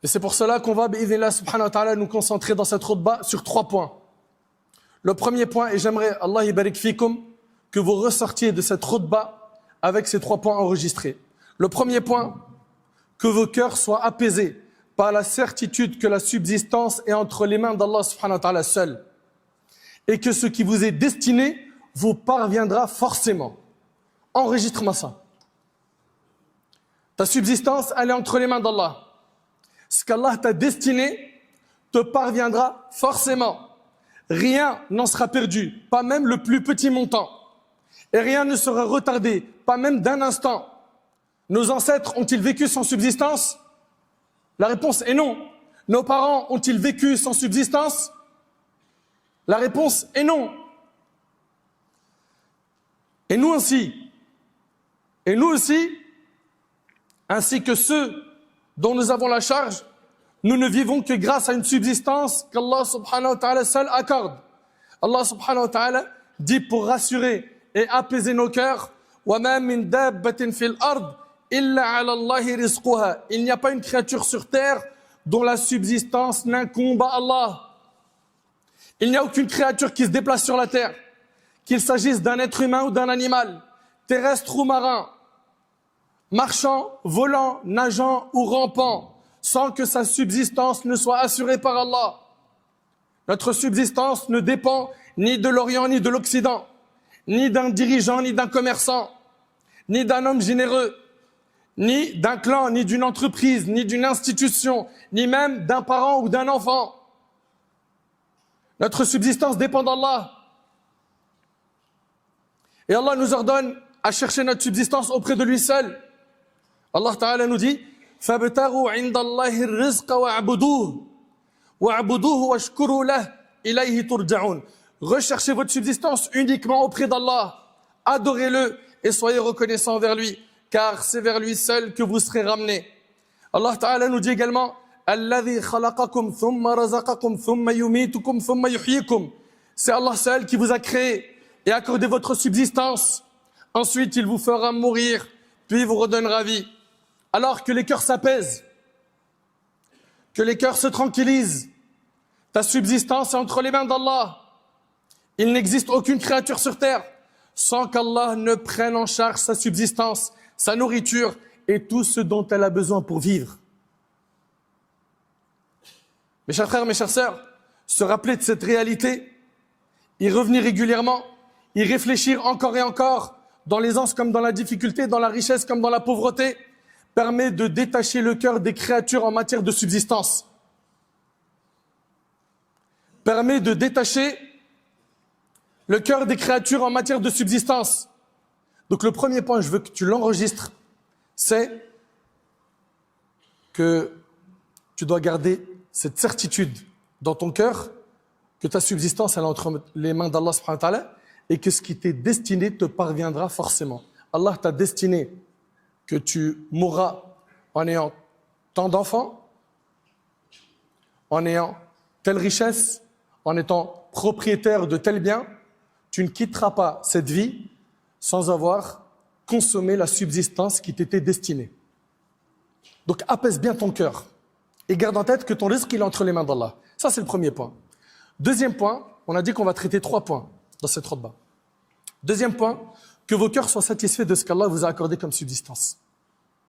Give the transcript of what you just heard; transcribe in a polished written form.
Et c'est pour cela qu'on va, bi'idhnillah subhanahu wa ta'ala, nous concentrer dans cette khutbah sur 3 points. Le premier point, et j'aimerais, Allah yabarik fikum, que vous ressortiez de cette khutbah avec ces 3 points enregistrés. Le premier point, que vos cœurs soient apaisés par la certitude que la subsistance est entre les mains d'Allah subhanahu wa ta'ala seul. Et que ce qui vous est destiné vous parviendra forcément. Enregistre-moi ça. Ta subsistance, elle est entre les mains d'Allah. Ce qu'Allah t'a destiné te parviendra forcément. Rien n'en sera perdu, pas même le plus petit montant. Et rien ne sera retardé, pas même d'un instant. Nos ancêtres ont-ils vécu sans subsistance? La réponse est non. Nos parents ont-ils vécu sans subsistance? La réponse est non. Et nous aussi. Et nous aussi, ainsi que ceux dont nous avons la charge, nous ne vivons que grâce à une subsistance qu'Allah subhanahu wa ta'ala seul accorde. Allah subhanahu wa ta'ala dit pour rassurer et apaiser nos cœurs, وَمَا مِن دَابَّةٍ فِي الْأَرْضِ إِلَّا عَلَى اللَّهِ رِزْقُهَا. Il n'y a pas une créature sur terre dont la subsistance n'incombe à Allah. Il n'y a aucune créature qui se déplace sur la terre, qu'il s'agisse d'un être humain ou d'un animal, terrestre ou marin, marchant, volant, nageant ou rampant, sans que sa subsistance ne soit assurée par Allah. Notre subsistance ne dépend ni de l'Orient ni de l'Occident, ni d'un dirigeant ni d'un commerçant, ni d'un homme généreux, ni d'un clan, ni d'une entreprise, ni d'une institution, ni même d'un parent ou d'un enfant. Notre subsistance dépend d'Allah. Et Allah nous ordonne à chercher notre subsistance auprès de lui seul. Allah Ta'ala nous dit فَابْتَغُوا عِنْدَ اللَّهِ الرِّزْقَ وَاعْبُدُوهُ وَاعْبُدُوهُ وَاشْكُرُوا لَهُ إِلَيْهِ تُرْجَعُونَ. Recherchez votre subsistance uniquement auprès d'Allah. Adorez-le et soyez reconnaissants envers lui, car c'est vers lui seul que vous serez ramenés. Allah Ta'ala nous dit également الَّذِي خَلَقَكُمْ ثُمَّ رَزَقَكُمْ ثُمَّ يُمِيتُكُمْ ثُمَّ يُحْيِيكُمْ. C'est Allah seul qui vous a créé et accordé votre subsistance. Ensuite, il vous fera mourir, puis vous redonnera vie. Alors que les cœurs s'apaisent, que les cœurs se tranquillisent, ta subsistance est entre les mains d'Allah. Il n'existe aucune créature sur terre sans qu'Allah ne prenne en charge sa subsistance, sa nourriture et tout ce dont elle a besoin pour vivre. Mes chers frères, mes chères sœurs, se rappeler de cette réalité, y revenir régulièrement, y réfléchir encore et encore, dans l'aisance comme dans la difficulté, dans la richesse comme dans la pauvreté, permet de détacher le cœur des créatures en matière de subsistance. Permet de détacher le cœur des créatures en matière de subsistance. Donc le premier point, je veux que tu l'enregistres, c'est que tu dois garder cette certitude dans ton cœur que ta subsistance elle est entre les mains d'Allah subhanahu wa ta'ala et que ce qui t'est destiné te parviendra forcément. Allah t'a destiné que tu mourras en ayant tant d'enfants, en ayant telle richesse, en étant propriétaire de tel bien. Tu ne quitteras pas cette vie sans avoir consommé la subsistance qui t'était destinée. Donc apaise bien ton cœur et garde en tête que ton risque il est entre les mains d'Allah. Ça c'est le premier point. Deuxième point, on a dit qu'on va traiter 3 points dans cette khutbah. Deuxième point, que vos cœurs soient satisfaits de ce qu'Allah vous a accordé comme subsistance.